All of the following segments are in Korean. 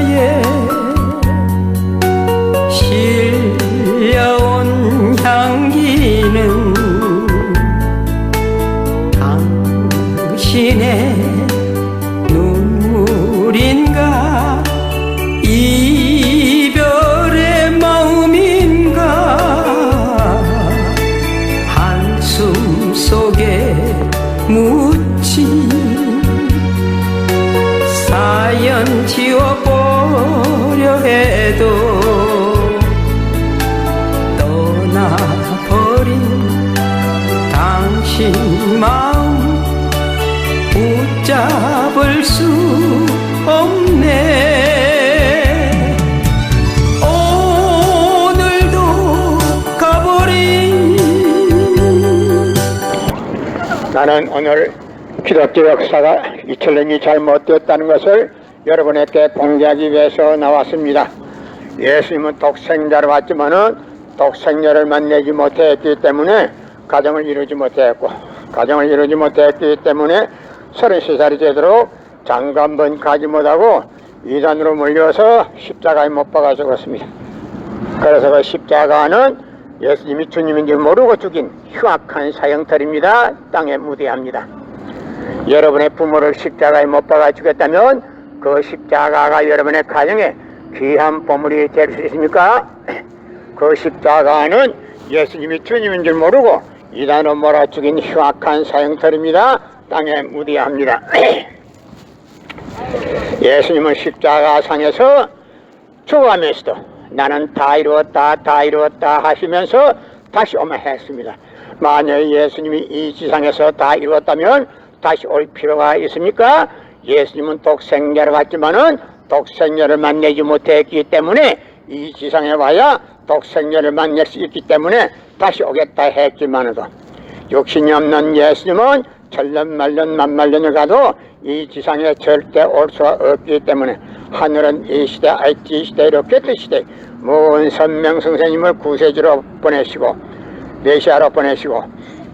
십자가에 실려온 향기는 당신의 눈물인가 이별의 마음인가 한숨 속에 묻힌 사연 지워보려 해도 떠나버린 당신 마음 붙잡을 수 없네. 오늘도 가버린 나는 오늘 기독교 역사가 2000년이 잘못되었다는 것을 여러분에게 공개하기 위해서 나왔습니다. 예수님은 독생자로 왔지만은 독생자를 만나지 못했기 때문에 가정을 이루지 못했고, 가정을 이루지 못했기 때문에 33살이 되도록 장가 한 번 가지 못하고 이단으로 몰려서 십자가에 못 박아 죽었습니다. 그래서 그 십자가는 예수님이 주님인 줄 모르고 죽인 흉악한 사형털입니다. 땅에 무대합니다. 여러분의 부모를 십자가에 못 박아 죽였다면 그 십자가가 여러분의 가정에 귀한 보물이 될 수 있습니까? 그 십자가는 예수님이 주님인 줄 모르고 이단으로 몰아 죽인 흉악한 사형털입니다. 땅에 무대합니다. 예수님은 십자가상에서 죽어가면서도 나는 다 이루었다 다 이루었다 하시면서 다시 오면 했습니다. 만약 예수님이 이 지상에서 다 이루었다면 다시 올 필요가 있습니까? 예수님은 독생자로 왔지만은 독생자를 만나지 못했기 때문에 이 지상에 와야 독생자를 만날 수 있기 때문에 다시 오겠다 했지만은 욕심이 없는 예수님은 천년만년 만만년을 가도 이 지상에 절대 올 수가 없기 때문에 하늘은 이 시대 IT 시대 로켓 시대 모든 선명 선생님을 구세주로 보내시고 메시아로 보내시고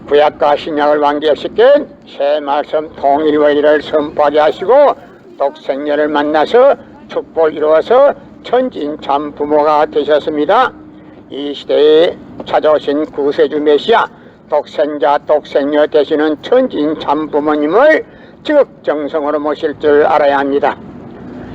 구약과 신약을 완결시킨 새 말씀 통일 원리를 선포하게 하시고 독생자를 만나서 축복을 이루어서 천진 참 부모가 되셨습니다. 이 시대에 찾아오신 구세주 메시아 독생자 독생녀 되시는 천진 참 부모님을 지극정성으로 모실 줄 알아야 합니다.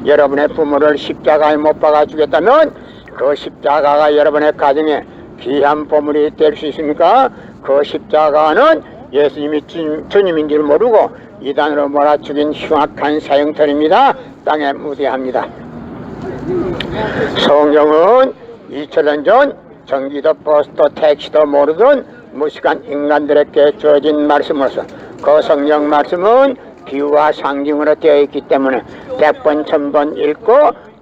여러분의 부모를 십자가에 못 박아 주겠다면 그 십자가가 여러분의 가정에 귀한 보물이 될 수 있습니까? 그 십자가는 예수님이 주님인 줄 모르고 이단으로 몰아 죽인 흉악한 사형털입니다. 땅에 무대합니다. 성경은 2000년 전 전기도 버스도 택시도 모르던 무식한 인간들에게 주어진 말씀으로서 그 성경 말씀은 비유와 상징으로 되어 있기 때문에 100번 1000번 읽고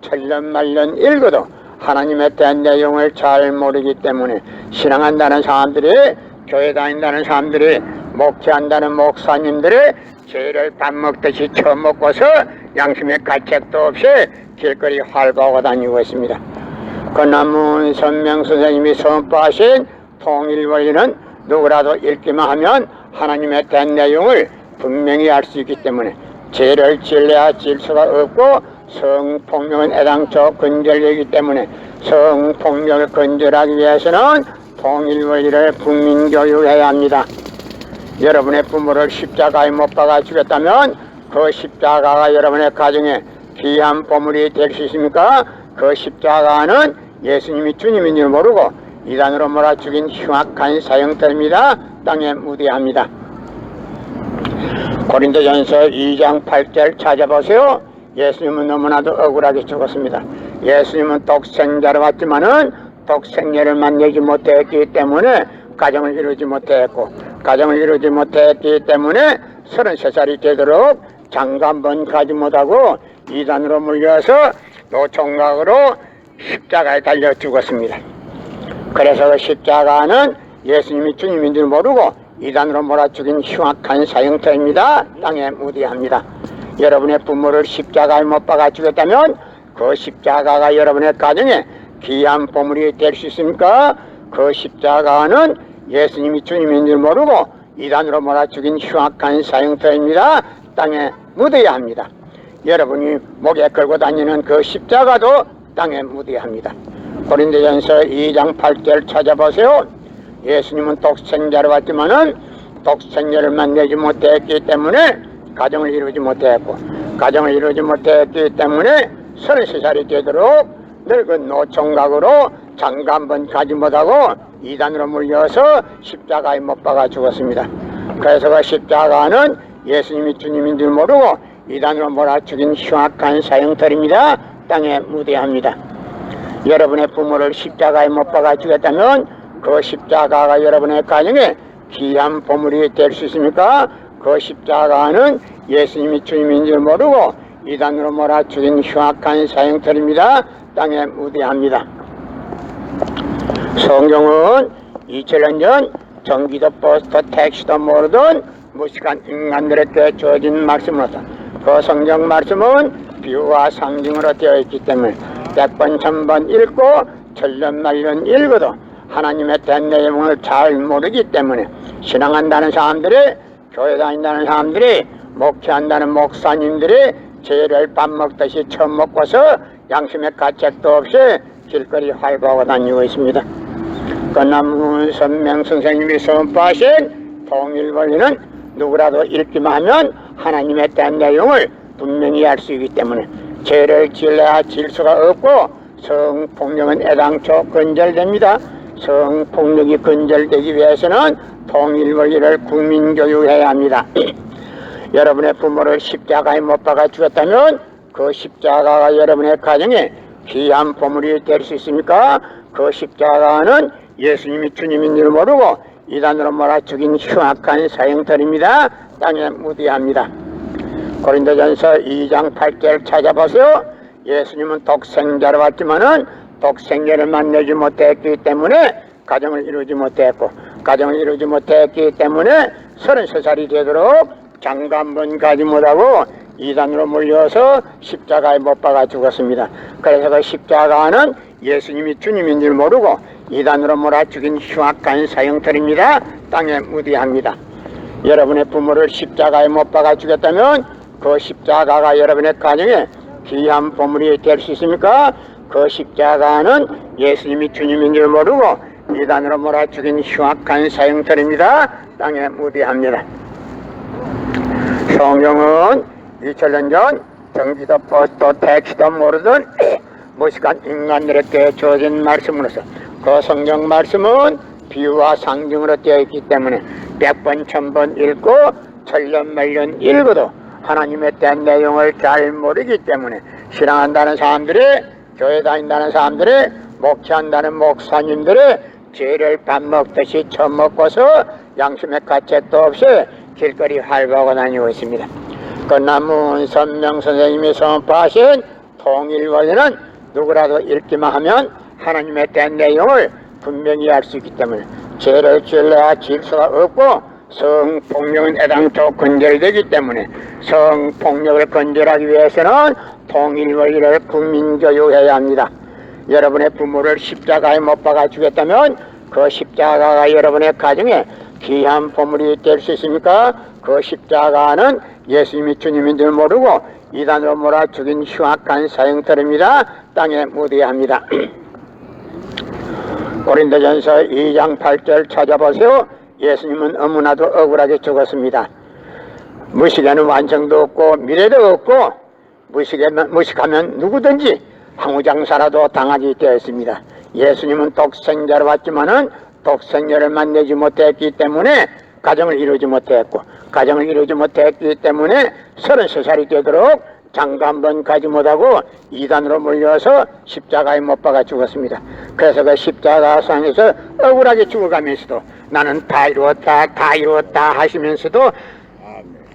천년만년 읽어도 하나님에 대한 내용을 잘 모르기 때문에 신앙한다는 사람들이 교회 다닌다는 사람들이 목회한다는 목사님들이 죄를 밥 먹듯이 처먹고서 양심의 가책도 없이 길거리 활보하고 다니고 있습니다. 그 남은 선명 선생님이 선포하신 통일 원리는 누구라도 읽기만 하면 하나님에 대한 내용을 분명히 알 수 있기 때문에 죄를 지을래야 지을 수가 없고 성폭력은 애당초 근절이기 때문에 성폭력을 근절하기 위해서는 통일 원리를 국민교육해야 합니다. 여러분의 부모를 십자가에 못 박아 죽였다면 그 십자가가 여러분의 가정에 귀한 보물이 될 수 있습니까? 그 십자가는 예수님이 주님인 줄 모르고 이단으로 몰아 죽인 흉악한 사형터입니다. 땅에 무대합니다. 고린도전서 2장 8절 찾아보세요. 예수님은 너무나도 억울하게 죽었습니다. 예수님은 독생자로 왔지만은 독생자를 만나지 못했기 때문에 가정을 이루지 못했고, 가정을 이루지 못했기 때문에 33살이 되도록 장가 한 번 가지 못하고 이단으로 물려서 노총각으로 십자가에 달려 죽었습니다. 그래서 그 십자가는 예수님이 주님인 줄 모르고 이단으로 몰아 죽인 흉악한 사형터입니다. 땅에 무대합니다. 여러분의 부모를 십자가에 못 박아 죽였다면 그 십자가가 여러분의 가정에 귀한 보물이 될 수 있습니까? 그 십자가는 예수님이 주님인 줄 모르고 이단으로 몰아 죽인 흉악한 사형터입니다. 땅에 묻어야 합니다. 여러분이 목에 걸고 다니는 그 십자가도 땅에 묻어야합니다. 고린도전서 2장 8절 찾아보세요. 예수님은 독생자로 왔지만은 독생자를 만나지 못했기 때문에 가정을 이루지 못했고, 가정을 이루지 못했기 때문에 33살이 되도록 늙은 노총각으로 장가 한 번 가지 못하고 이단으로 물려서 십자가에 못 박아 죽었습니다. 그래서 그 십자가는 예수님이 주님인 줄 모르고 이단으로 몰아죽인 흉악한 사형털입니다. 땅에 묻어야합니다. 여러분의 부모를 십자가에 못 박아 죽였다면 그 십자가가 여러분의 가정에 귀한 보물이 될 수 있습니까? 그 십자가는 예수님이 주님인 줄 모르고 이단으로 몰아죽인 흉악한 사형털입니다. 땅에 묻어야합니다. 성경은 2000년 전 전기도 버스도 택시도 모르던 무식한 인간들에게 주어진 말씀으로서 그 성경 말씀은 비유와 상징으로 되어 있기 때문에 100번 1000번 읽고 천년만년 읽어도 하나님의 된 내용을 잘 모르기 때문에 신앙한다는 사람들이, 교회 다닌다는 사람들이, 목회한다는 목사님들이 죄를 밥 먹듯이 처음 먹고서 양심의 가책도 없이 길거리 활보하고 다니고 있습니다. 끝나무 선명 선생님이 선포하신 통일원리는 누구라도 읽기만 하면 하나님의 된 내용을 분명히 알 수 있기 때문에 죄를 지으려야 질 수가 없고 성폭력은 애당초 근절됩니다. 성폭력이 근절되기 위해서는 통일원리를 국민교육해야 합니다. 여러분의 부모를 십자가에 못 박아 죽였다면 그 십자가가 여러분의 가정에 귀한 보물이 될 수 있습니까? 그 십자가는 예수님이 주님인 줄 모르고 이단으로 몰아 죽인 흉악한 사형털입니다. 땅에 묻어야합니다. 고린도전서 2장 8절 찾아보세요. 예수님은 독생자로 왔지만은 독생자를 만나지 못했기 때문에 가정을 이루지 못했고, 가정을 이루지 못했기 때문에 33살이 되도록 장가 한 번 가지 못하고 이단으로 몰려서 십자가에 못 박아 죽었습니다. 그래서 그 십자가는 예수님이 주님인 줄 모르고 이단으로 몰아 죽인 흉악한 사형털입니다. 땅에 묻어야합니다. 여러분의 부모를 십자가에 못 박아 죽였다면 그 십자가가 여러분의 가정에 귀한 보물이 될 수 있습니까? 그 십자가는 예수님이 주님인 줄 모르고 이단으로 몰아 죽인 흉악한 사형털입니다. 땅에 묻어야합니다. 성경은 2000년 전 전기도 버스도 택시도 모르던 무식한 인간들에게 주어진 말씀으로서 그 성경 말씀은 비유와 상징으로 되어 있기 때문에 100번 1000번 읽고 천년만년 읽어도 하나님의 된 내용을 잘 모르기 때문에 신앙한다는 사람들이, 교회 다닌다는 사람들이, 목회한다는 목사님들이 죄를 밥 먹듯이 처먹고서 양심의 가책도 없이 길거리 활보하고 다니고 있습니다. 끝나무 선명 선생님이 선포하신 통일원리는 누구라도 읽기만 하면 하나님의 된 내용을 분명히 알 수 있기 때문에 죄를 지으려야 질 수가 없고 성폭력은 애당초 근절되기 때문에 성폭력을 근절하기 위해서는 통일원리를 국민교육해야 합니다. 여러분의 부모를 십자가에 못 박아 죽였다면 그 십자가가 여러분의 가정에 귀한 보물이 될 수 있습니까? 그 십자가는 예수님이 주님인 줄 모르고 이단으로 몰아 죽인 흉악한 사형털입니다. 땅에 묻어야합니다. 고린도전서 2장 8절 찾아보세요. 예수님은 너무나도 억울하게 죽었습니다. 무식에는 완성도 없고 미래도 없고 무식하면 누구든지 항우장사라도 당하게 되었습니다. 예수님은 독생자로 왔지만은 독생자를 만나지 못했기 때문에 가정을 이루지 못했고, 가정을 이루지 못했기 때문에 33살이 되도록 장가 한 번 가지 못하고 이단으로 몰려서 십자가에 못 박아 죽었습니다. 그래서 그 십자가상에서 억울하게 죽어가면서도 나는 다 이루었다 하시면서도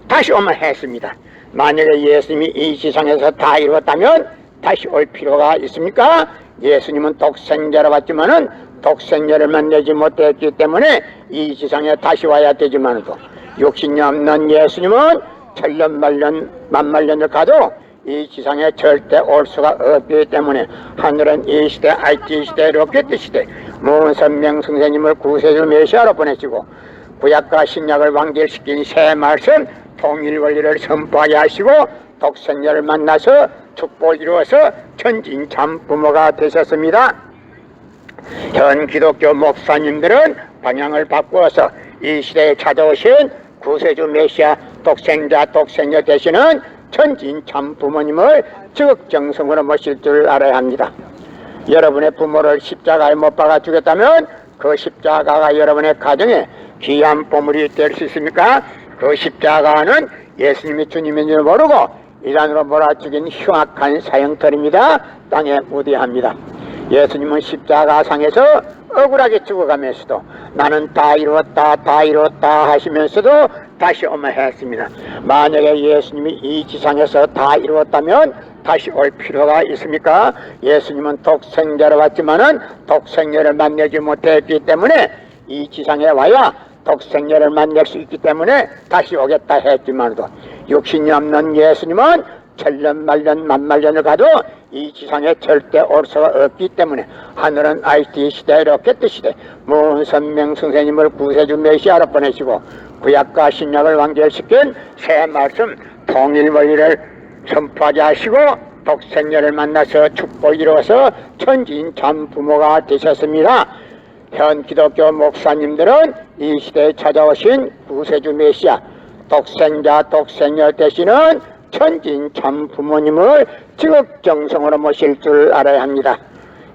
다시 오면 했습니다. 만약에 예수님이 이 지상에서 다 이루었다면 다시 올 필요가 있습니까? 예수님은 독생자로 왔지만은 독생자를 만나지 못했기 때문에 이 지상에 다시 와야 되지만도 욕심이 없는 예수님은 천년만년 만만년을 가도 이 지상에 절대 올 수가 없기 때문에 하늘은 이 시대, IT 시대, 로켓 시대 무선명 선생님을 구세주 메시아로 보내시고 구약과 신약을 완결시킨 새 말씀 통일원리를 선포하게 하시고 독생녀를 만나서 축복을 이루어서 천진참 부모가 되셨습니다. 현 기독교 목사님들은 방향을 바꾸어서 이 시대에 찾아오신 구세주 메시아 독생자 독생녀 되시는 천진참 부모님을 지극정성으로 모실 줄 알아야 합니다. 여러분의 부모를 십자가에 못 박아 죽였다면 그 십자가가 여러분의 가정에 귀한 보물이 될 수 있습니까? 그 십자가는 예수님이 주님인 줄 모르고 이단으로 몰아죽인 흉악한 사형털입니다. 땅에 무대합니다. 예수님은 십자가 상에서 억울하게 죽어가면서도 나는 다 이루었다 다 이루었다 하시면서도 다시 오마 했습니다. 만약에 예수님이 이 지상에서 다 이루었다면 다시 올 필요가 있습니까? 예수님은 독생자로 왔지만은 독생녀를 만나지 못했기 때문에 이 지상에 와야 독생녀를 만날 수 있기 때문에 다시 오겠다 했지만도 육신이 없는 예수님은 천년만년 만만년을 가도 이 지상에 절대 올 수가 없기 때문에 하늘은 IT 시대 로켓 시대 문선명 선생님을 구세주 메시아로 보내시고 구약과 신약을 완결시킨 새 말씀 통일 원리를 선포하게 하시고 독생녀를 만나서 축복을 이루어서 천진참 부모가 되셨습니다. 현 기독교 목사님들은 이 시대에 찾아오신 구세주 메시아 독생자 독생녀 되시는 천진참 부모님을 지극정성으로 모실 줄 알아야 합니다.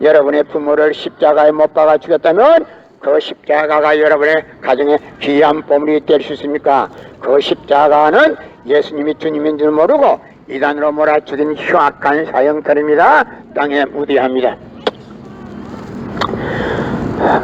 여러분의 부모를 십자가에 못 박아 죽였다면 그 십자가가 여러분의 가정에 귀한 보물이 될 수 있습니까? 그 십자가는 예수님이 주님인 줄 모르고 이단으로 몰아죽인 흉악한 사형털입니다. 땅에 무대합니다.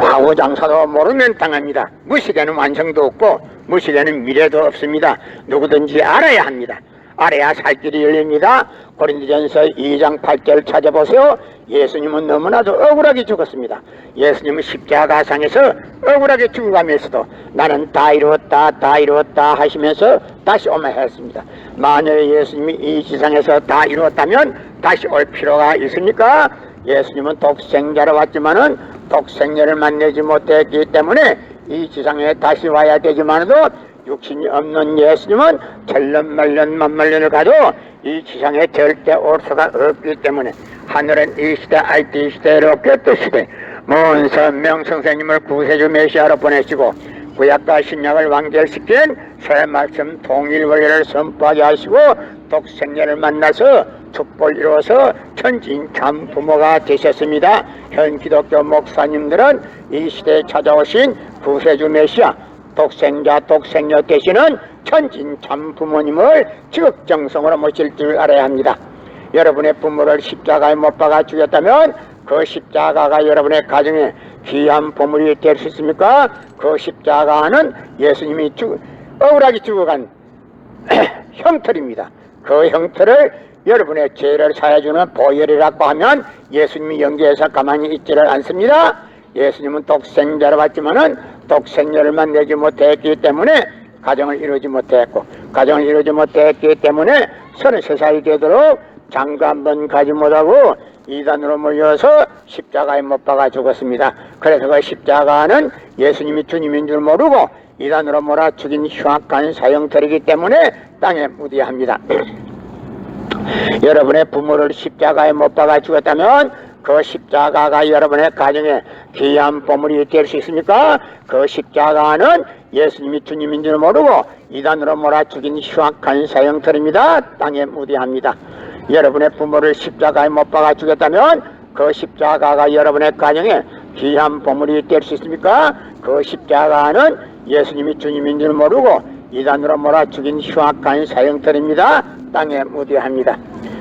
하고 장사도 모르면 당합니다. 무식에는 완성도 없고 무식에는 미래도 없습니다. 누구든지 알아야 합니다. 알아야 살 길이 열립니다. 고린도전서 2장 8절 찾아보세요. 예수님은 너무나도 억울하게 죽었습니다. 예수님은 십자가상에서 억울하게 죽어가면서도 나는 다 이루었다 다 이루었다 하시면서 다시 오마 했습니다. 만약에 예수님이 이 지상에서 다 이루었다면 다시 올 필요가 있습니까? 예수님은 독생자로 왔지만은 독생녀를 만나지 못했기 때문에 이 지상에 다시 와야 되지만도 육신이 없는 예수님은 천년만년 만만년을 가도 이 지상에 절대 올 수가 없기 때문에 하늘은 이 시대 IT 시대 로켓 시대 문선명 선생님을 구세주 메시아로 보내시고 구약과 신약을 완결시킨 새 말씀 통일 원리를 선포하게 하시고 독생녀를 만나서 축복을 이루어서 천진참 부모가 되셨습니다. 현 기독교 목사님들은 이 시대에 찾아오신 구세주 메시아 독생자 독생녀 되시는 천진참 부모님을 지극정성으로 모실 줄 알아야 합니다. 여러분의 부모를 십자가에 못 박아 죽였다면 그 십자가가 여러분의 가정에 귀한 보물이 될 수 있습니까? 그 십자가는 예수님이 억울하게 죽어간 형틀입니다. 그 형틀을 여러분의 죄를 사해주는 보혈이라고 하면 예수님이 연기해서 가만히 있지를 않습니다. 예수님은 독생자로 왔지만은 독생녀를 만나지 못했기 때문에 가정을 이루지 못했고 가정을 이루지 못했기 때문에 33살이 되도록 장가 한 번 가지 못하고 이단으로 몰려서 십자가에 못 박아 죽었습니다. 그래서 그 십자가는 예수님이 주님인 줄 모르고 이단으로 몰아 죽인 흉악한 사형털이기 때문에 땅에 무디합니다. 여러분의 부모를 십자가에 못 박아 죽었다면 그 십자가가 여러분의 가정에 귀한 보물이 될 수 있습니까? 그 십자가는 예수님이 주님인 줄 모르고 이단으로 몰아 죽인 흉악한 사형털입니다. 땅에 무디합니다. 여러분의 부모를 십자가에 못 박아 죽였다면 그 십자가가 여러분의 가정에 귀한 보물이 될 수 있습니까? 그 십자가는 예수님이 주님인 줄 모르고 이단으로 몰아 죽인 흉악한 사형털입니다. 땅에 무디합니다.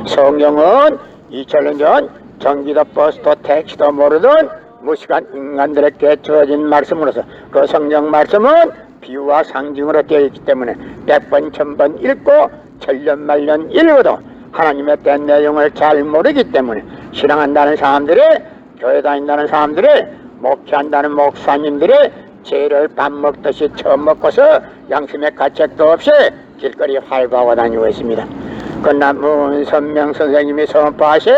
성경은 2000년 전 전기도 버스도 택시도 모르던 무식한 인간들에게 주어진 말씀으로서 그 성경 말씀은 비유와 상징으로 되어 있기 때문에 100번 1000번 읽고 천년만년 읽어도 하나님의 된 내용을 잘 모르기 때문에 신앙한다는 사람들이 교회 다닌다는 사람들이 목회한다는 목사님들이 죄를 밥 먹듯이 처음 먹고서 양심의 가책도 없이 길거리 활보하고 다니고 있습니다. 그러나 문선명 선생님이 선포하신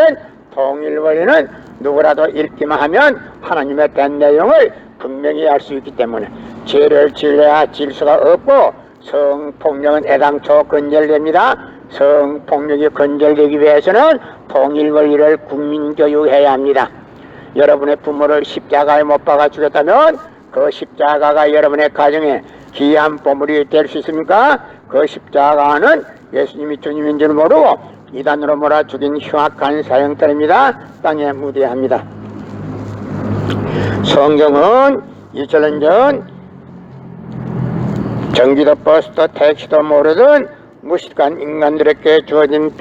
통일원리는 누구라도 읽기만 하면 하나님의 된 내용을 분명히 알 수 있기 때문에 죄를 지어야 질 수가 없고 성폭력은 애당초 근절됩니다. 성폭력이 근절되기 위해서는 통일권리를 국민교육해야 합니다. 여러분의 부모를 십자가에 못 박아 죽였다면 그 십자가가 여러분의 가정에 귀한 보물이 될 수 있습니까? 그 십자가는 예수님이 주님인 줄 모르고 이단으로 몰아 죽인 흉악한 사형들입니다. 땅에 무대합니다. 성경은 2000년 전 전기도 버스도 택시도 모르던 무식한 인간들에게 주어진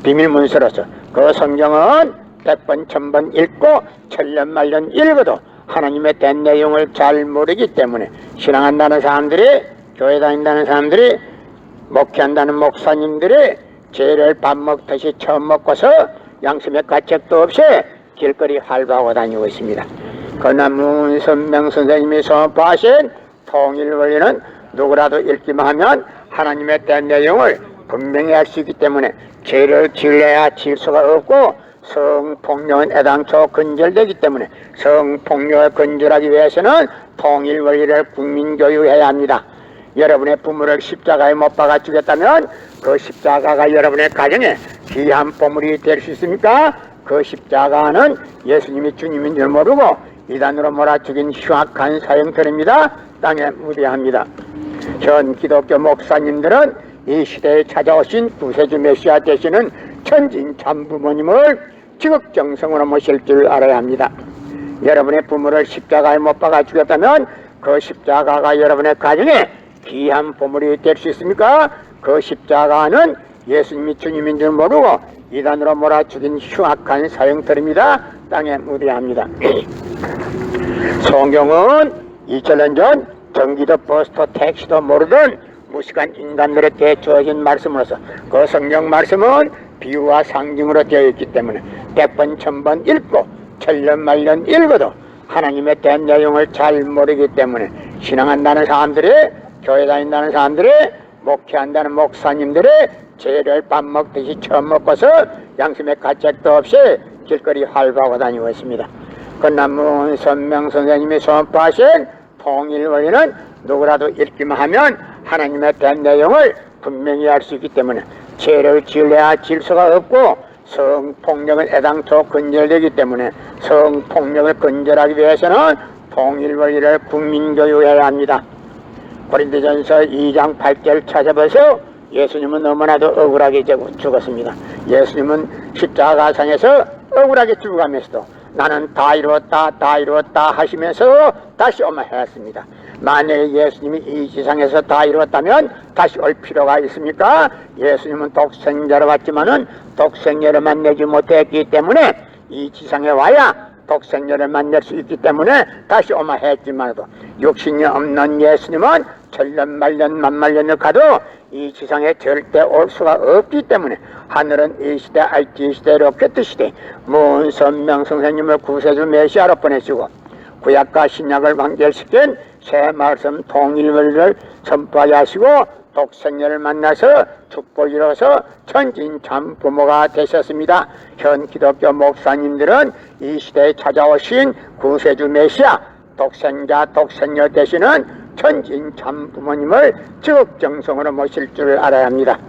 비밀 문서로서 그 성경은 100번 1000번 읽고 천년만년 읽어도 하나님의 된 내용을 잘 모르기 때문에 신앙한다는 사람들이, 교회 다닌다는 사람들이, 목회한다는 목사님들이 죄를 밥 먹듯이 처음 먹고서 양심의 가책도 없이 길거리 활보하고 다니고 있습니다. 그러나 문선명 선생님이 선포하신 통일원리는 누구라도 읽기만 하면 하나님의 된 내용을 분명히 알 수 있기 때문에 죄를 지으려야 지을 수가 없고 성폭력은 애당초 근절되기 때문에 성폭력을 근절하기 위해서는 통일원리를 국민교육해야 합니다. 여러분의 부모를 십자가에 못 박아 죽였다면 그 십자가가 여러분의 가정에 귀한 보물이 될 수 있습니까? 그 십자가는 예수님이 주님인 줄 모르고 이단으로 몰아 죽인 흉악한 사형들입니다. 땅에 무대합니다. 현 기독교 목사님들은 이 시대에 찾아오신 구세주 메시아 되시는 천진 참부모님을 지극정성으로 모실 줄 알아야 합니다. 여러분의 부모를 십자가에 못 박아 죽였다면 그 십자가가 여러분의 가정에 귀한 보물이 될 수 있습니까? 그 십자가는 예수님이 주님인 줄 모르고 이단으로 몰아 죽인 흉악한 사형들입니다. 땅에 무대합니다. 성경은 2000년 전 전기도 버스도 택시도 모르던 무식한 인간들에게 주어진 말씀으로서 그 성경 말씀은 비유와 상징으로 되어 있기 때문에 100번 1000번 읽고 천년만년 읽어도 하나님의 된 내용을 잘 모르기 때문에 신앙한다는 사람들이, 교회 다닌다는 사람들이, 목회한다는 목사님들이 죄를 밥 먹듯이 처음 먹고서 양심의 가책도 없이 길거리 활보하고 다니고 있습니다. 그러나 문선명 선생님이 선포하신 통일원리는 누구라도 읽기만 하면 하나님의 된 내용을 분명히 알 수 있기 때문에 죄를 지으려야 지을 수가 없고 성폭력은 애당초 근절되기 때문에 성폭력을 근절하기 위해서는 통일원리를 국민교육해야 합니다. 고린도전서 2장 8절 찾아보세요. 예수님은 너무나도 억울하게 죽었습니다. 예수님은 십자가상에서 억울하게 죽어가면서도 나는 다 이루었다 다 이루었다 하시면서 다시 오마 했습니다. 만약에 예수님이 이 지상에서 다 이루었다면 다시 올 필요가 있습니까? 예수님은 독생자로 왔지만은 독생자를 만나지 못했기 때문에 이 지상에 와야 독생자를 만날 수 있기 때문에 다시 오마 했지만도 육신이 없는 예수님은 천년만년 만만년을 가도 이 지상에 절대 올 수가 없기 때문에 하늘은 이 시대 IT 시대 로켓 시대 문선명 선생님을 구세주 메시아로 보내시고 구약과 신약을 완결시킨 새 말씀 통일원리를 선포하게 하시고 독생자를 만나서 축복을 이뤄서 천진 참 부모가 되셨습니다. 현 기독교 목사님들은 이 시대에 찾아오신 구세주 메시아 독생자 독생녀 되시는 천진 참 부모님을 지극정성으로 모실 줄 알아야 합니다.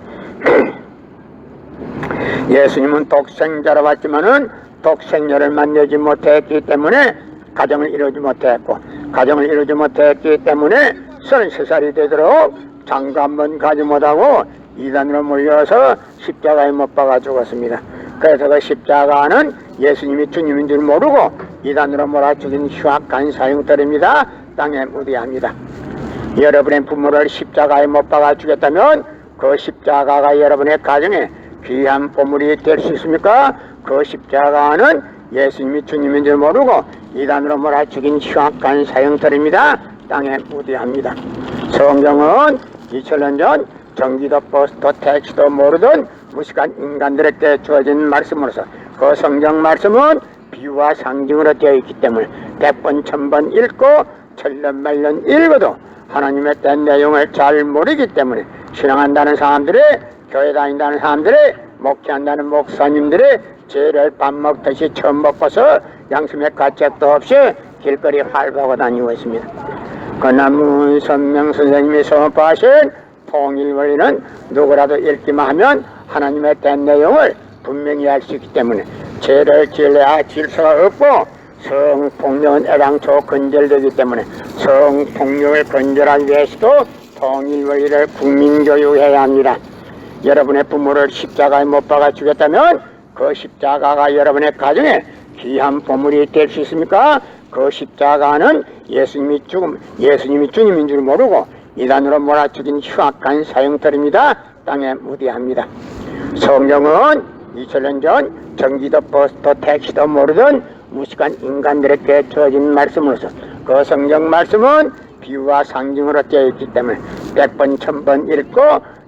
예수님은 독생자로 왔지만은 독생녀를 만나지 못했기 때문에 가정을 이루지 못했고 가정을 이루지 못했기 때문에 33살이 되도록 장가 한번 가지 못하고 이단으로 몰려서 십자가에 못 박아 죽었습니다. 그래서 그 십자가는 예수님이 주님인 줄 모르고 이단으로 몰아 죽인 흉악한 사형들입니다. 땅에 무대합니다. 여러분의 부모를 십자가에 못 박아 죽였다면 그 십자가가 여러분의 가정에 귀한 보물이 될 수 있습니까? 그 십자가는 예수님이 주님인 줄 모르고 이단으로 몰아 죽인 흉악한 사형들입니다. 땅에 무대합니다. 성경은 2000년 전 전기도 버스도 택시도 모르던 무식한 인간들에게 주어진 말씀으로서 그 성경 말씀은 비유와 상징으로 되어 있기 때문에 100번 1000번 읽고 천년만년 읽어도 하나님의 된 내용을 잘 모르기 때문에 신앙한다는 사람들이, 교회 다닌다는 사람들이, 목회한다는 목사님들이 죄를 밥 먹듯이 처음 먹고서 양심의 가책도 없이 길거리 활보하고 다니고 있습니다. 그러나 문선명 선생님이 선포하신 통일원리는 누구라도 읽기만 하면 하나님의 된 내용을 분명히 알 수 있기 때문에 죄를 지으려야 질 수가 없고 성폭력은 애당초 건절되기 때문에 성폭력을 건절하기 위해서도 통일원리를 국민교육해야 합니다. 여러분의 부모를 십자가에 못 박아 죽였다면 그 십자가가 여러분의 가정에 귀한 보물이 될 수 있습니까? 그 십자가는 예수님이 주님인 줄 모르고 이단으로 몰아죽인 흉악한 사형터입니다. 땅에 무대합니다. 성경은 2000년 전 전기도 버스도 택시도 모르던 무식한 인간들에게 주어진 말씀으로서 그 성경 말씀은 비유와 상징으로 되어 있기 때문에 100번 1000번 읽고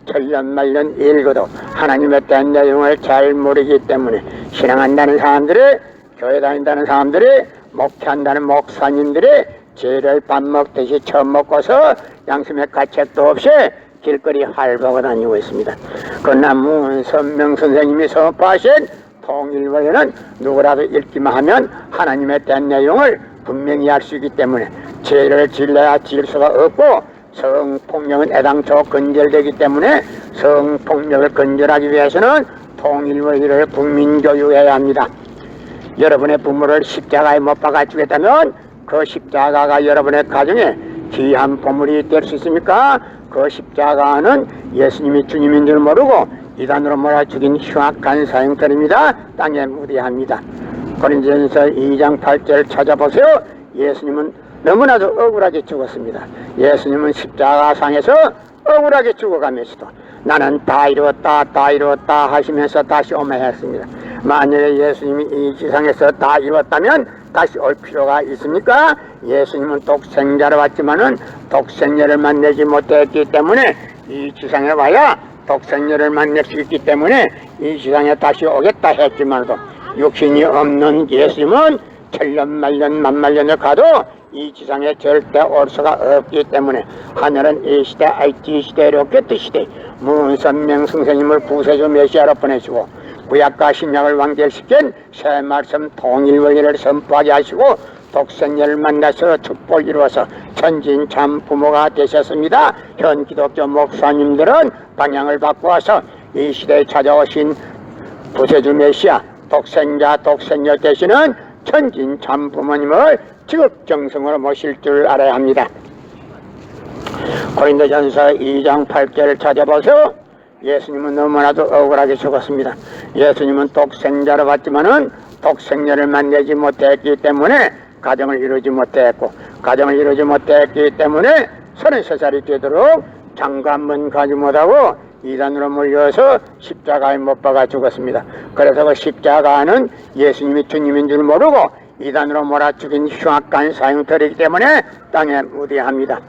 천년만년 읽어도 하나님의 대한 내용을 잘 모르기 때문에 신앙한다는 사람들이, 교회 다닌다는 사람들이, 목회한다는 목사님들이 죄를 밥 먹듯이 처먹고서 양심의 가책도 없이 길거리 활보하고 다니고 있습니다. 그러나 문선명 선생님이 선포하신 통일원리는 누구라도 읽기만 하면 하나님의 대한 내용을 분명히 알 수 있기 때문에 죄를 질러야 질 수가 없고 성폭력은 애당초 건절되기 때문에 성폭력을 건절하기 위해서는 통일원리를 국민교육해야 합니다. 여러분의 부모를 십자가에 못 박아 죽였다면 그 십자가가 여러분의 가정에 귀한 보물이 될 수 있습니까? 그 십자가는 예수님이 주님인 줄 모르고 이단으로 몰아 죽인 흉악한 사형터입니다. 땅에 무대합니다. 고린도전서 2장 8절 찾아보세요. 예수님은 너무나도 억울하게 죽었습니다. 예수님은 십자가상에서 억울하게 죽어가면서도 나는 다 이루었다 하시면서 다시 오매 했습니다. 만약에 예수님이 이 지상에서 다 이루었다면 다시 올 필요가 있습니까? 예수님은 독생자로 왔지만은 독생자를 만나지 못했기 때문에 이 지상에 와야 독생자를 만날 수 있기 때문에 이 지상에 다시 오겠다 했지만도 육신이 없는 예수님은 천년만년 만만년을 가도 이 지상에 절대 올 수가 없기 때문에 하늘은 이 시대 IT 시대 로켓 시대 문선명 선생님을 구세주 메시아로 보내시고 구약과 신약을 완결시킨 새 말씀 통일원리를 선포하게 하시고 독생자를 만나서 축복을 이루어서 천진 참 부모가 되셨습니다. 현 기독교 목사님들은 방향을 바꾸어서 이 시대에 찾아오신 구세주 메시아 독생자 독생녀 되시는 천진 참 부모님을 지극정성으로 모실 줄 알아야 합니다. 고린도전서 2장 8절을 찾아보세요. 예수님은 너무나도 억울하게 죽었습니다. 예수님은 독생자로 왔지만은 독생녀를 만나지 못했기 때문에 가정을 이루지 못했고 가정을 이루지 못했기 때문에 33살이 되도록 장가 한 번 가지 못하고 이단으로 몰려서 십자가에 못 박아 죽었습니다. 그래서 그 십자가는 예수님이 주님인 줄 모르고 이단으로 몰아 죽인 흉악한 사형터이기 때문에 땅에 무대합니다.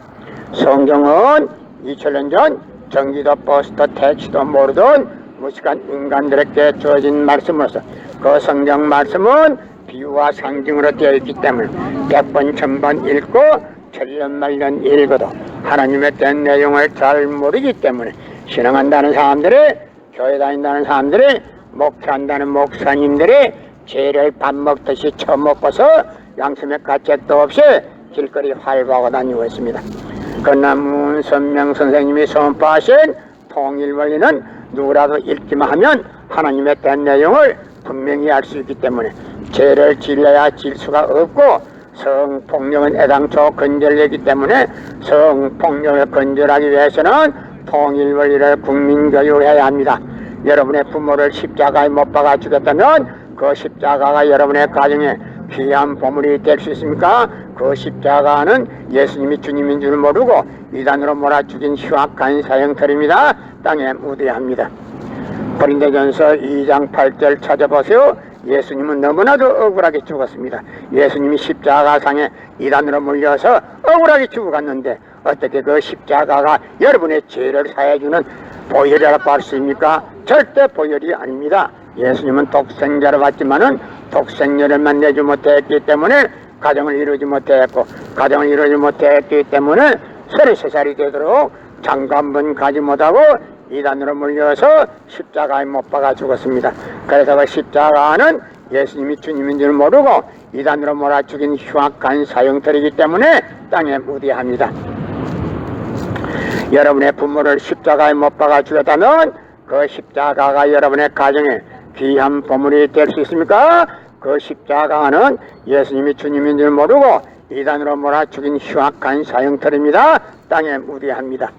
성경은 2000년 전 전기도 버스도 택시도 모르던 무식한 인간들에게 주어진 말씀으로서 그 성경 말씀은 비유와 상징으로 되어 있기 때문에 100번 1000번 읽고 천년만년 읽어도 하나님의 된 내용을 잘 모르기 때문에 신앙한다는 사람들이, 교회 다닌다는 사람들이, 목회한다는 목사님들이 죄를 밥 먹듯이 처먹고서 양심의 가책도 없이 길거리 활보하고 다니고 있습니다. 그러나 문선명 선생님이 선포하신 통일원리는 누구라도 읽기만 하면 하나님의 된 내용을 분명히 알 수 있기 때문에 죄를 질러야 질 수가 없고 성폭력은 애당초 건절되기 때문에 성폭력을 건절하기 위해서는 통일원리를 국민교육해야 합니다. 여러분의 부모를 십자가에 못 박아 죽였다면 그 십자가가 여러분의 가정에 귀한 보물이 될 수 있습니까? 그 십자가는 예수님이 주님인 줄 모르고 이단으로 몰아 죽인 흉악한 사형터입니다. 땅에 무대합니다. 고린도전서 2장 8절 찾아보세요. 예수님은 너무나도 억울하게 죽었습니다. 예수님이 십자가상에 이단으로 몰려서 억울하게 죽어갔는데 어떻게 그 십자가가 여러분의 죄를 사해주는 보혈이라고 할 수 있습니까? 절대 보혈이 아닙니다. 예수님은 독생자로 왔지만은 독생녀를 만나지 못했기 때문에 가정을 이루지 못했고 가정을 이루지 못했기 때문에 33살이 되도록 장가 한 번 가지 못하고 이단으로 몰려서 십자가에 못 박아 죽었습니다. 그래서 그 십자가는 예수님이 주님인 줄 모르고 이단으로 몰아 죽인 흉악한 사형터이기 때문에 땅에 무대합니다. 여러분의 부모를 십자가에 못 박아 죽였다면 그 십자가가 여러분의 가정에 귀한 보물이 될 수 있습니까? 그 십자가는 예수님이 주님인 줄 모르고 이단으로 몰아 죽인 흉악한 사형털입니다. 땅에 무대합니다.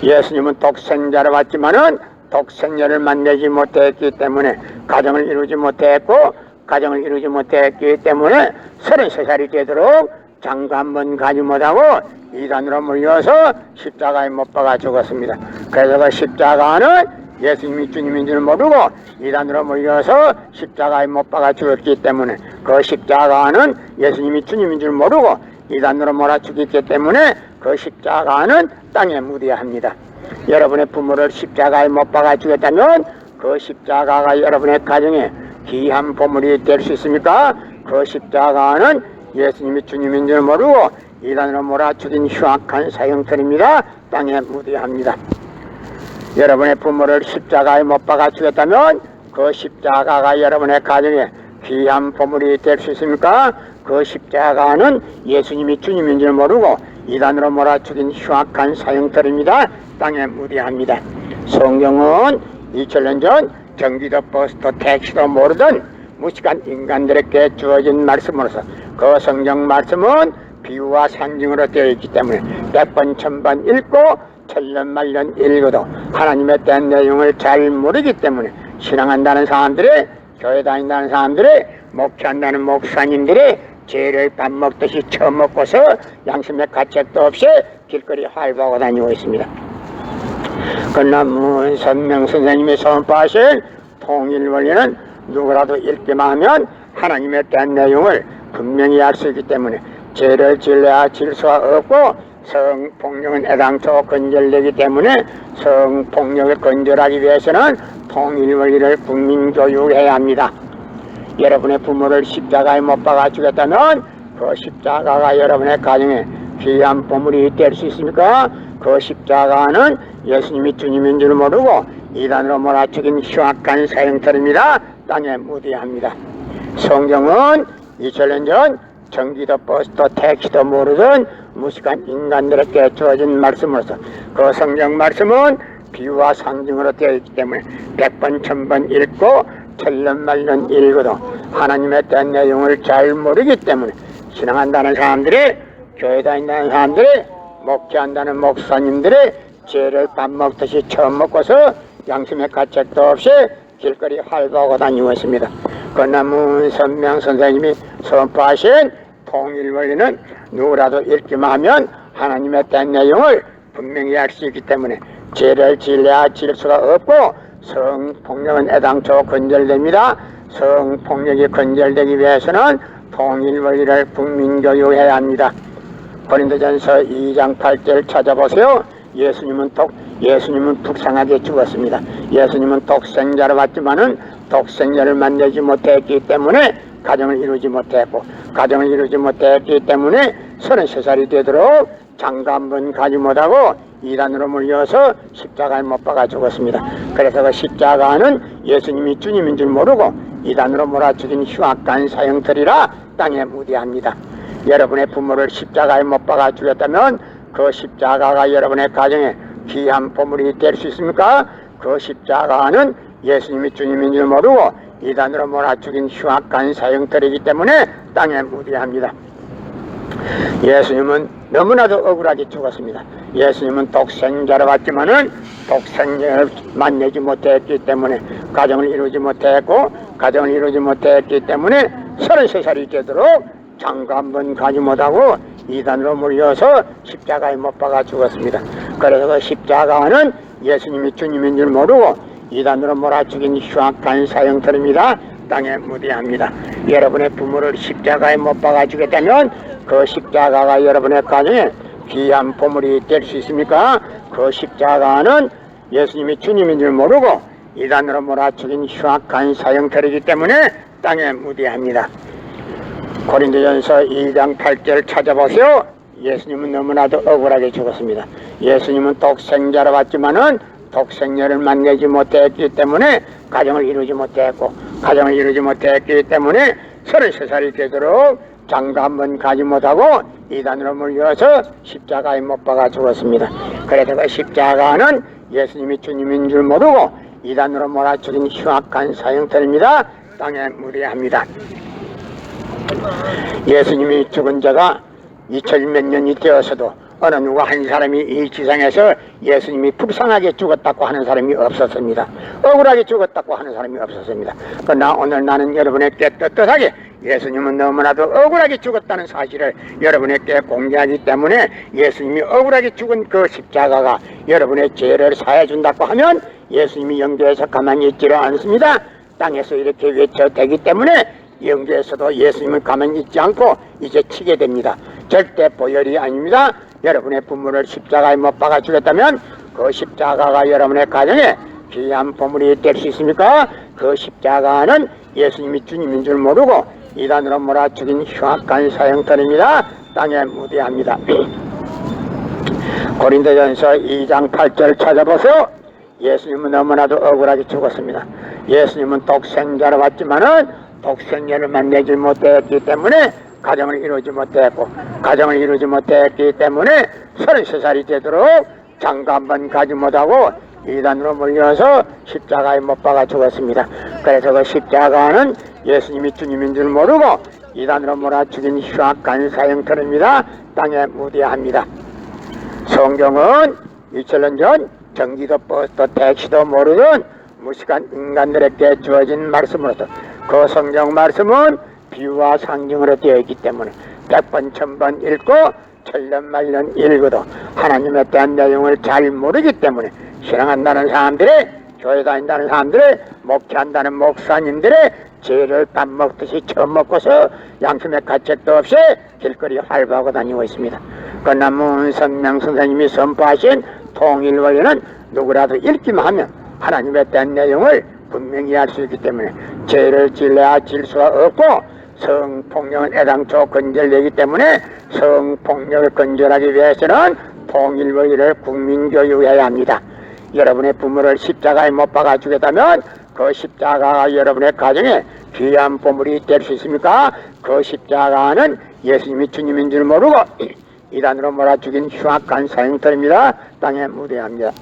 예수님은 독생자로 왔지만은 독생자를 만나지 못했기 때문에 가정을 이루지 못했고 가정을 이루지 못했기 때문에 33살이 되도록 장가 한 번 가지 못하고 이단으로 몰려서 십자가에 못 박아 죽었습니다. 그래서 그 십자가는 예수님이 주님인 줄 모르고 이단으로 몰려서 십자가에 못 박아 죽었기 때문에 그 십자가는 예수님이 주님인 줄 모르고 이단으로 몰아 죽였기 때문에 그 십자가는 땅에 묻어야 합니다. 여러분의 부모를 십자가에 못 박아 죽였다면 그 십자가가 여러분의 가정에 귀한 보물이 될 수 있습니까? 그 십자가는 예수님이 주님인 줄 모르고 이단으로 몰아 죽인 흉악한 사형털입니다. 땅에 묻어야 합니다. 여러분의 부모를 십자가에 못 박아 죽였다면 그 십자가가 여러분의 가정에 귀한 보물이 될 수 있습니까? 그 십자가는 예수님이 주님인 줄 모르고 이단으로 몰아 죽인 흉악한 사형털입니다. 땅에 묻어야 합니다. 성경은 2000년 전 경기도 버스도 택시도 모르던 무식한 인간들에게 주어진 말씀으로서 그 성경 말씀은 비유와 상징으로 되어 있기 때문에 100번 1000번 읽고 천년만년 읽어도 하나님에 대한 내용을 잘 모르기 때문에 신앙한다는 사람들이 교회 다닌다는 사람들이 목회한다는 목사님들이 죄를 밥 먹듯이 처먹고서 양심의 가책도 없이 길거리 활보하고 다니고 있습니다. 그러나 문선명 선생님이 선포하신 통일원리는 누구라도 읽기만 하면 하나님에 대한 내용을 분명히 알 수 있기 때문에 죄를 질러야 질 수가 없고 성폭력은 애당초 건절되기 때문에 성폭력을 건절하기 위해서는 통일원리를 국민교육해야 합니다. 여러분의 부모를 십자가에 못 박아 죽였다면 그 십자가가 여러분의 가정에 귀한 보물이 될 수 있습니까? 그 십자가는 예수님이 주님인 줄 모르고 이단으로 몰아 죽인 흉악한 사형털입니다. 땅에 묻어야 합니다. 성경은 2000년 전 전기도 버스도 택시도 모르던 무식한 인간들에게 주어진 말씀으로서 그 성경 말씀은 비유와 상징으로 되어 있기 때문에 100번 1000번 읽고 천년만년 읽어도 하나님에 대한 내용을 잘 모르기 때문에 신앙한다는 사람들이 교회 다닌다는 사람들이 목회한다는 목사님들이 죄를 밥 먹듯이 처음 먹고서 양심의 가책도 없이 길거리 활보하고 다니고 있습니다. 그러나 문선명 선생님이 선포하신 통일원리는 누구라도 읽기만 하면 하나님에 대한 내용을 분명히 알 수 있기 때문에 죄를 질려야 질 수가 없고 성폭력은 애당초 건절됩니다. 성폭력이 건절되기 위해서는 통일원리를 국민교육해야 합니다. 고린도전서 2장 8절을 찾아보세요. 예수님은 불쌍하게 죽었습니다. 예수님은 독생자로 왔지만은 독생자를 만나지 못했기 때문에 가정을 이루지 못했고 가정을 이루지 못했기 때문에 33살이 되도록 장가 한 번 가지 못하고 이단으로 몰려서 십자가에 못 박아 죽었습니다. 그래서 그 십자가는 예수님이 주님인 줄 모르고 이단으로 몰아 죽인 흉악한 사형털이라 땅에 묻어합니다. 여러분의 부모를 십자가에 못 박아 죽였다면 그 십자가가 여러분의 가정에 귀한 보물이 될 수 있습니까? 그 십자가는 예수님이 주님인 줄 모르고 이단으로 몰아 죽인 흉악한 사형털이기 때문에 땅에 묻어합니다. 예수님은 너무나도 억울하게 죽었습니다. 예수님은 독생자로 왔지만은 독생자를 만나지 못했기 때문에 가정을 이루지 못했고 가정을 이루지 못했기 때문에 33살이 되도록 장가 한 번 가지 못하고 이단으로 몰려서 십자가에 못 박아 죽었습니다. 그래서 그 십자가는 예수님이 주님인 줄 모르고 이단으로 몰아 죽인 흉악한 사형털입니다. 땅에 묻어야 합니다. 여러분의 부모를 십자가에 못 박아 죽였다면 그 십자가가 여러분의 가정에 귀한 보물이 될 수 있습니까? 그 십자가는 예수님이 주님인 줄 모르고 이단으로 몰아 죽인 흉악한 사형털이기 때문에 땅에 묻어야 합니다. 고린도전서 2장 8절을 찾아보세요. 예수님은 너무나도 억울하게 죽었습니다. 예수님은 독생자로 왔지만은 독생녀를 만나지 못했기 때문에 가정을 이루지 못했고 가정을 이루지 못했기 때문에 33살이 되도록 장가 한 번 가지 못하고 이단으로 몰려서 십자가에 못 박아 죽었습니다. 그래서 그 십자가는 예수님이 주님인 줄 모르고 이단으로 몰아죽인 흉악한 사형터입니다. 땅에 무대합니다. 예수님이 죽은 지가 2000몇 년이 되어서도 어느 누가 한 사람이 이 지상에서 예수님이 불쌍하게 죽었다고 하는 사람이 없었습니다. 억울하게 죽었다고 하는 사람이 없었습니다. 그러나 오늘 나는 여러분에게 떳떳하게 예수님은 너무나도 억울하게 죽었다는 사실을 여러분에게 공개하기 때문에 예수님이 억울하게 죽은 그 십자가가 여러분의 죄를 사해준다고 하면 예수님이 영계에서 가만히 있지를 않습니다. 땅에서 이렇게 외쳐대기 때문에 영계에서도 예수님은 가만히 있지 않고 이제 치게 됩니다. 절대 보혈이 아닙니다. 여러분의 부모를 십자가에 못 박아 주겠다면 그 십자가가 여러분의 가정에 귀한 보물이 될 수 있습니까? 그 십자가는 예수님이 주님인 줄 모르고 이단으로 몰아 죽인 흉악한 사형터입니다. 땅에 무대합니다. 고린도전서 2장 8절 찾아보세요. 예수님은 너무나도 억울하게 죽었습니다. 예수님은 독생자로 왔지만은 독생자를 내지 못했기 때문에 가정을 이루지 못했고, 가정을 이루지 못했기 때문에 33살이 되도록 장가 한번 가지 못하고 이단으로 몰려서 십자가에 못 박아 죽었습니다. 그래서 그 십자가는 예수님이 주님인 줄 모르고 이단으로 몰아 죽인 흉악한 사형터입니다. 땅에 무대합니다. 성경은 2000년 전 전기도 버스도 택시도 모르던 무식한 인간들에게 주어진 말씀으로서 그 성경 말씀은 비유와 상징으로 되어 있기 때문에 100번 1000번 읽고 천년만년 읽어도 하나님에 대한 내용을 잘 모르기 때문에 신앙한다는 사람들이, 교회 다닌다는 사람들이, 목회한다는 목사님들이 죄를 밥 먹듯이 처먹고서 양심의 가책도 없이 길거리 활보하고 다니고 있습니다. 그러나 문선명 선생님이 선포하신 통일원리는 누구라도 읽기만 하면 하나님에 대한 내용을 분명히 알 수 있기 때문에 죄를 질러야 질 수가 없고, 성폭력은 애당초 건절되기 때문에 성폭력을 건절하기 위해서는 통일원리를 국민교육해야 합니다. 여러분의 부모를 십자가에 못 박아 주겠다면 그 십자가가 여러분의 가정에 귀한 보물이 될 수 있습니까? 그 십자가는 예수님이 주님인 줄 모르고 이단으로 몰아 죽인 흉악한 사형터입니다. 땅에 무대합니다.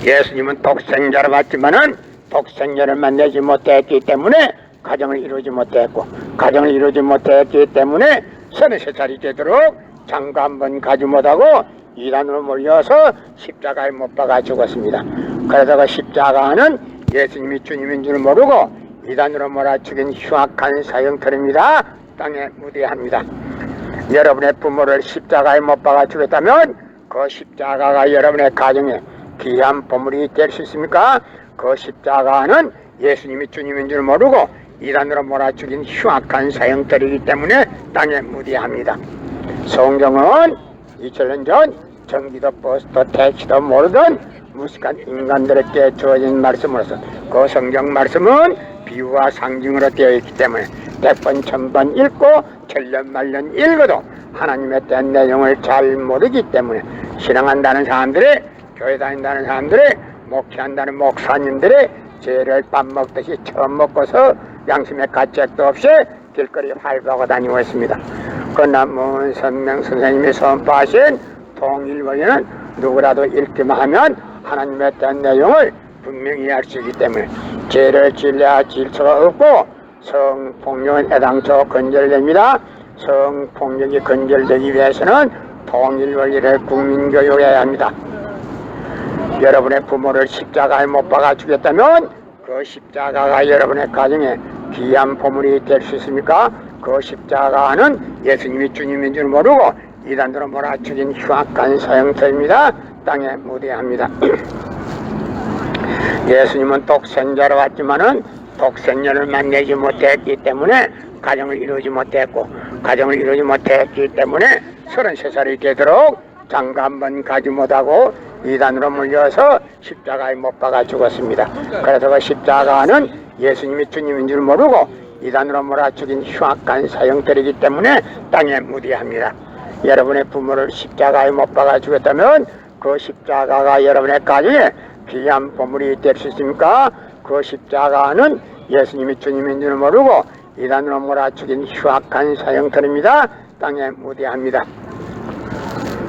예수님은 독생자로 왔지만은 독생자를 만나지 못했기 때문에 가정을 이루지 못했고, 가정을 이루지 못했기 때문에 33살이 되도록 장가 한번 가지 못하고 이단으로 몰려서 십자가에 못 박아 죽었습니다. 그래서 그 십자가는 예수님이 주님인 줄 모르고 이단으로 몰아 죽인 흉악한 사형터입니다. 땅에 무대합니다. 여러분의 부모를 십자가에 못 박아 주겠다면 그 십자가가 여러분의 가정에 귀한 보물이 될 수 있습니까? 그 십자가는 예수님이 주님인 줄 모르고 이단으로 몰아 죽인 흉악한 사형터이기 때문에 땅에 무대합니다. 성경은 2000년 전 전기도 버스도 택시도 모르던 무식한 인간들에게 주어진 말씀으로서 그 성경 말씀은 비유와 상징으로 되어 있기 때문에 100번 1000번 읽고 천년만년 읽어도 하나님에 대한 내용을 잘 모르기 때문에 신앙한다는 사람들이, 교회 다닌다는 사람들이, 목회한다는 목사님들이 죄를 밥 먹듯이 처음 먹고서 양심의 가책도 없이 길거리 활보하고 다니고 있습니다. 그러나 문선명 선생님이 선포하신 통일원리는 누구라도 읽기만 하면 하나님에 대한 내용을 분명히 알 수 있기 때문에 죄를 질려야 질 수가 없고, 성폭력은 애당초 건절됩니다. 성폭력이 건절되기 위해서는 통일원리를 국민교육해야 합니다. 여러분의 부모를 십자가에 못 박아 주겠다면 그 십자가가 여러분의 가정에 귀한 보물이 될 수 있습니까? 그 십자가는 예수님이 주님인 줄 모르고 이단으로 몰아 죽인 흉악한 사형터입니다. 땅에 무대합니다. 예수님은 독생자로 왔지만은 독생자를 만나지 못했기 때문에 가정을 이루지 못했고, 가정을 이루지 못했기 때문에 33살이 되도록 장가 한번 가지 못하고 이단으로 물려서 십자가에 못 박아 죽었습니다. 그래서 그 십자가는 예수님이 주님인 줄 모르고 이단으로 몰아 죽인 흉악한 사형터이기 때문에 땅에 무대합니다. 여러분의 부모를 십자가에 못 박아 주겠다면 그 십자가가 여러분의 가정에 귀한 보물이 될 수 있습니까? 그 십자가는 예수님이 주님인 줄 모르고 이단으로 몰아 죽인 흉악한 사형터입니다. 땅에 무대합니다.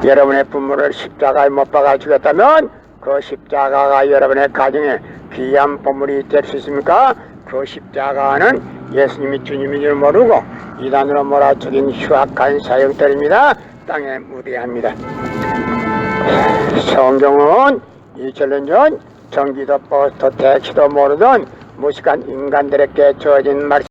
여러분의 부모를 십자가에 못 박아 죽였다면 그 십자가가 여러분의 가정에 귀한 보물이 될 수 있습니까? 그 십자가는 예수님이 주님인 줄 모르고 이단으로 몰아죽인 흉악한 사형들입니다. 땅에 무대합니다. 성경은 2000년 전 전기도 버스도 택시도 모르던 무식한 인간들에게 주어진 말씀